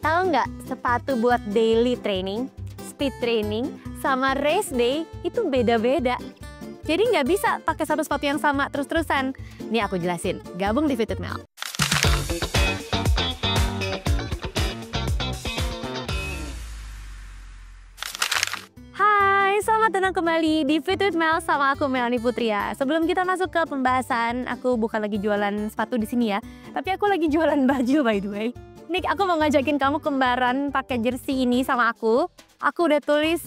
Tahu nggak, sepatu buat daily training, speed training, sama race day itu beda-beda. Jadi nggak bisa pakai satu sepatu yang sama terus-terusan. Ini aku jelasin, gabung di Fit with Mel. Hai, selamat datang kembali di Fit with Mel sama aku Melanie Putria. Sebelum kita masuk ke pembahasan, aku bukan lagi jualan sepatu di sini ya, tapi aku lagi jualan baju by the way. Nih aku mau ngajakin kamu kembaran pakai jersey ini sama aku. Aku udah tulis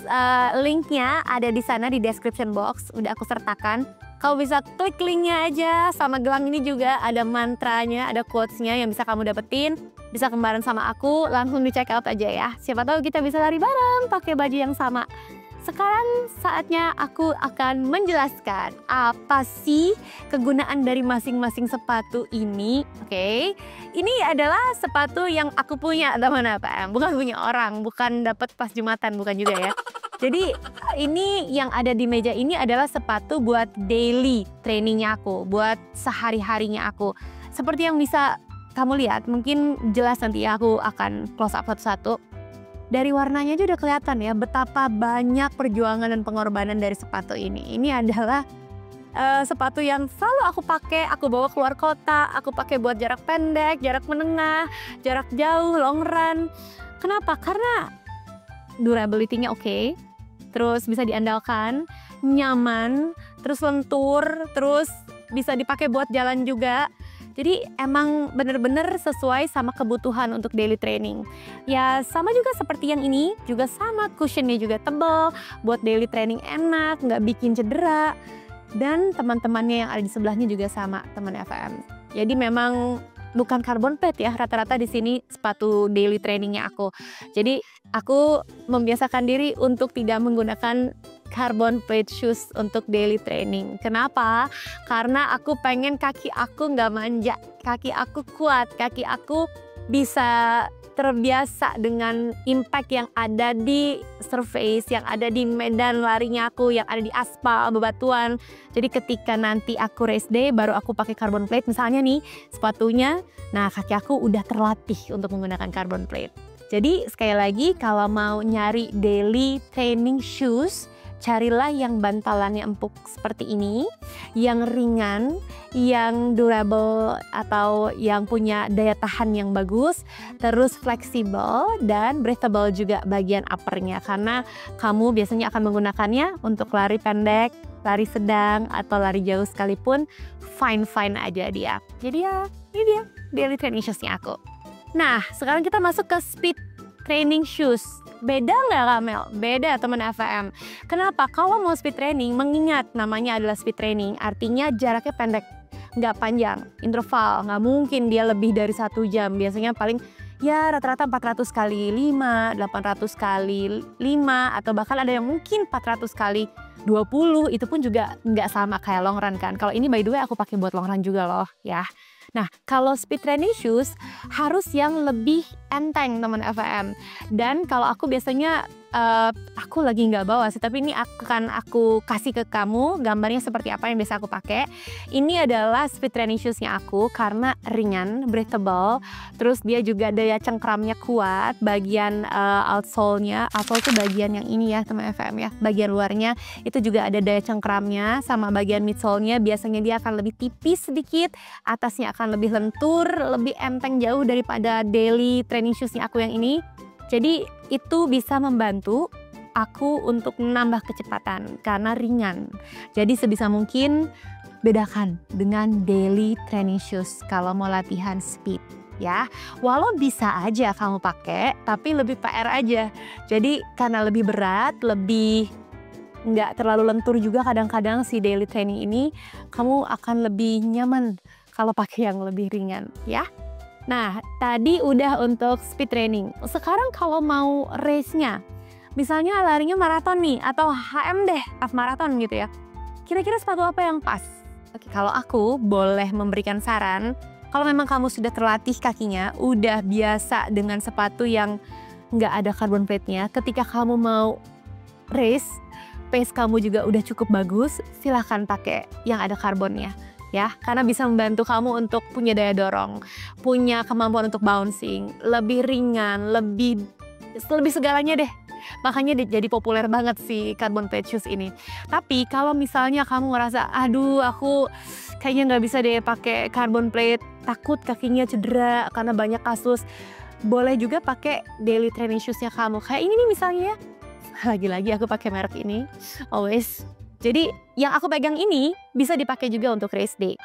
linknya ada di sana di description box, udah aku sertakan. Kamu bisa klik linknya aja, sama gelang ini juga ada mantranya, ada quotesnya yang bisa kamu dapetin. Bisa kembaran sama aku, langsung di check out aja ya. Siapa tahu kita bisa lari bareng pakai baju yang sama. Sekarang saatnya aku akan menjelaskan apa sih kegunaan dari masing-masing sepatu ini. Oke, ini adalah sepatu yang aku punya, teman apa? Bukan punya orang, bukan dapat pas Jumatan, bukan juga ya. Jadi ini yang ada di meja ini adalah sepatu buat daily trainingnya aku, buat sehari-harinya aku. Seperti yang bisa kamu lihat, mungkin jelas nanti aku akan close up satu-satu. Dari warnanya aja udah kelihatan ya betapa banyak perjuangan dan pengorbanan dari sepatu ini. Ini adalah sepatu yang selalu aku pakai, aku bawa keluar kota, aku pakai buat jarak pendek, jarak menengah, jarak jauh, long run. Kenapa? Karena durability-nya oke, terus bisa diandalkan, nyaman, terus lentur, terus bisa dipakai buat jalan juga. Jadi emang bener-bener sesuai sama kebutuhan untuk daily training. Ya sama juga seperti yang ini, juga sama, cushionnya juga tebal, buat daily training enak, nggak bikin cedera. Dan teman-temannya yang ada di sebelahnya juga sama, teman FM. Jadi memang bukan carbon plate ya, rata-rata di sini sepatu daily trainingnya aku. Jadi aku membiasakan diri untuk tidak menggunakan carbon plate shoes untuk daily training. Kenapa? Karena aku pengen kaki aku nggak manja, kaki aku kuat, kaki aku bisa terbiasa dengan impact yang ada di surface, yang ada di medan larinya aku, yang ada di aspal, bebatuan. Jadi ketika nanti aku race day, baru aku pakai carbon plate, misalnya nih sepatunya, nah kaki aku udah terlatih untuk menggunakan carbon plate. Jadi sekali lagi, kalau mau nyari daily training shoes, carilah yang bantalannya empuk seperti ini, yang ringan, yang durable atau yang punya daya tahan yang bagus, terus fleksibel dan breathable juga bagian uppernya, karena kamu biasanya akan menggunakannya untuk lari pendek, lari sedang, atau lari jauh sekalipun, fine-fine aja dia. Jadi ya, ini dia daily training shoes-nya aku. Nah, sekarang kita masuk ke speed training shoes. Beda nggak Kamel? Beda teman FM. Kenapa? Kalau mau speed training, mengingat namanya adalah speed training, artinya jaraknya pendek, nggak panjang, interval, nggak mungkin dia lebih dari 1 jam. Biasanya paling ya rata-rata 400 kali 5, 800 kali 5, atau bahkan ada yang mungkin 400 kali 20, itu pun juga nggak sama kayak long run kan. Kalau ini by the way aku pakai buat long run juga loh ya. Nah, kalau speed training shoes harus yang lebih enteng teman FM. Dan kalau aku biasanya aku lagi nggak bawa sih, tapi ini akan aku kasih ke kamu gambarnya seperti apa yang biasa aku pakai. Ini adalah speed training shoesnya aku karena ringan, breathable, terus dia juga daya cengkramnya kuat. Bagian outsole-nya, outsole itu bagian yang ini ya teman FM ya, bagian luarnya itu juga ada daya cengkramnya, sama bagian midsole-nya biasanya dia akan lebih tipis sedikit, atasnya akan lebih lentur, lebih enteng jauh daripada daily training shoesnya aku yang ini. Jadi itu bisa membantu aku untuk menambah kecepatan karena ringan. Jadi sebisa mungkin bedakan dengan daily training shoes kalau mau latihan speed ya. Walau bisa aja kamu pakai, tapi lebih PR aja. Jadi karena lebih berat, lebih nggak terlalu lentur juga kadang-kadang si daily training ini, kamu akan lebih nyaman kalau pakai yang lebih ringan ya. Nah, tadi udah untuk speed training. Sekarang kalau mau race-nya, misalnya larinya maraton nih, atau HM deh, half marathon gitu ya. Kira-kira sepatu apa yang pas? Oke, kalau aku boleh memberikan saran, kalau memang kamu sudah terlatih kakinya, udah biasa dengan sepatu yang nggak ada carbon plate-nya, ketika kamu mau race, pace kamu juga udah cukup bagus, silahkan pakai yang ada karbonnya. ya, karena bisa membantu kamu untuk punya daya dorong, punya kemampuan untuk bouncing, lebih ringan, lebih segalanya deh. Makanya jadi populer banget si carbon plate shoes ini. Tapi kalau misalnya kamu ngerasa, aduh aku kayaknya nggak bisa deh pakai carbon plate, takut kakinya cedera karena banyak kasus, boleh juga pakai daily training shoesnya kamu. Kayak ini nih misalnya, lagi-lagi aku pakai merek ini, Always. Jadi yang aku pegang ini bisa dipakai juga untuk race day.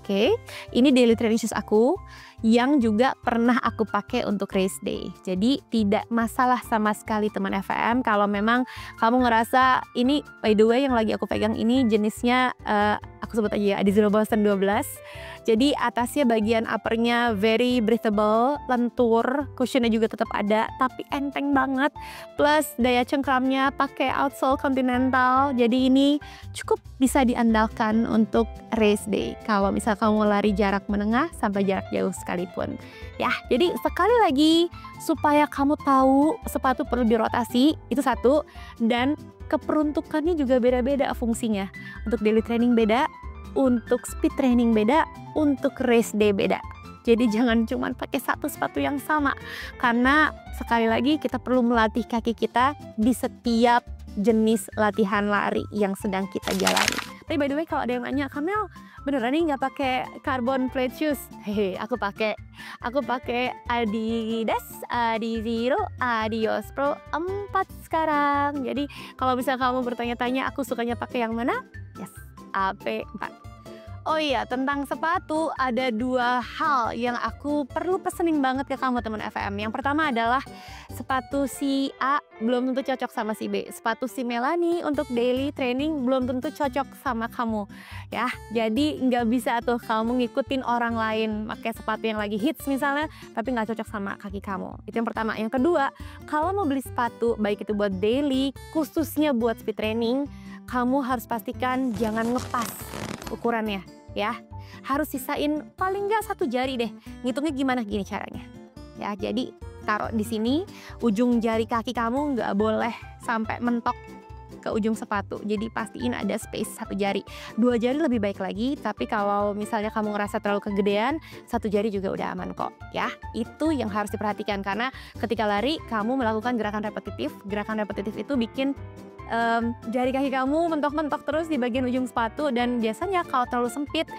Oke, ini daily training shoes aku yang juga pernah aku pakai untuk race day. Jadi tidak masalah sama sekali teman FM kalau memang kamu ngerasa ini, by the way yang lagi aku pegang ini jenisnya aku sebut aja ya, Adizero Boston 12. Jadi atasnya bagian uppernya very breathable, lentur, cushionnya juga tetap ada, tapi enteng banget. Plus daya cengkramnya pakai outsole Continental, jadi ini cukup bisa diandalkan untuk race day. Kalau misal kamu lari jarak menengah sampai jarak jauh sekalipun. Ya, jadi sekali lagi supaya kamu tahu sepatu perlu dirotasi, itu satu. Dan keperuntukannya juga beda-beda fungsinya. Untuk daily training beda, untuk speed training beda, untuk race day beda. Jadi jangan cuma pakai satu sepatu yang sama, karena sekali lagi kita perlu melatih kaki kita di setiap jenis latihan lari yang sedang kita jalani. Tapi by the way kalau ada yang nanya, Kamel beneran nih nggak pakai carbon plate shoes? Hehe, aku pakai Adidas, Adizero, Adios Pro 4 sekarang. Jadi kalau misalnya kamu bertanya-tanya aku sukanya pakai yang mana? Yes, AP4. Oh iya, tentang sepatu ada 2 hal yang aku perlu pesenin banget ke kamu teman FM. Yang pertama adalah sepatu si A belum tentu cocok sama si B. Sepatu si Melanie untuk daily training belum tentu cocok sama kamu. Ya, jadi nggak bisa tuh kamu ngikutin orang lain pakai sepatu yang lagi hits misalnya, tapi nggak cocok sama kaki kamu. Itu yang pertama. Yang kedua, kalau mau beli sepatu baik itu buat daily, khususnya buat speed training, kamu harus pastikan jangan ngepas ukurannya ya, harus sisain paling nggak 1 jari deh. Ngitungnya gimana, gini caranya ya, jadi taruh di sini, ujung jari kaki kamu nggak boleh sampai mentok ke ujung sepatu, jadi pastiin ada space 1 jari. 2 jari lebih baik lagi, tapi kalau misalnya kamu ngerasa terlalu kegedean, 1 jari juga udah aman kok ya. Itu yang harus diperhatikan, karena ketika lari kamu melakukan gerakan repetitif itu bikin jari kaki kamu mentok-mentok terus di bagian ujung sepatu, dan biasanya kalau terlalu sempit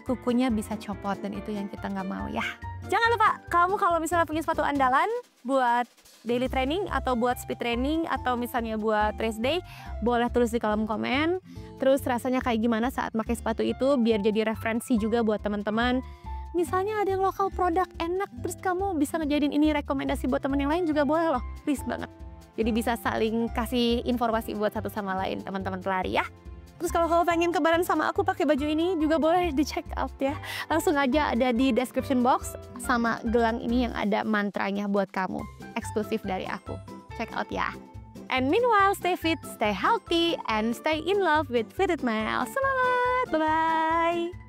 kukunya bisa copot, dan itu yang kita nggak mau ya. Jangan lupa, kamu kalau misalnya punya sepatu andalan buat daily training atau buat speed training atau misalnya buat race day, boleh tulis di kolom komen. Terus rasanya kayak gimana saat pakai sepatu itu, biar jadi referensi juga buat teman-teman. Misalnya ada yang lokal produk enak, terus kamu bisa ngejadiin ini rekomendasi buat teman yang lain juga boleh loh, please banget. Jadi bisa saling kasih informasi buat satu sama lain teman-teman pelari ya. Terus kalau kamu pengen kebaran sama aku pakai baju ini juga boleh di check out ya. Langsung aja ada di description box sama gelang ini yang ada mantranya buat kamu. Eksklusif dari aku. Check out ya. And meanwhile, stay fit, stay healthy, and stay in love with Fitted Mile. Semangat! Bye-bye!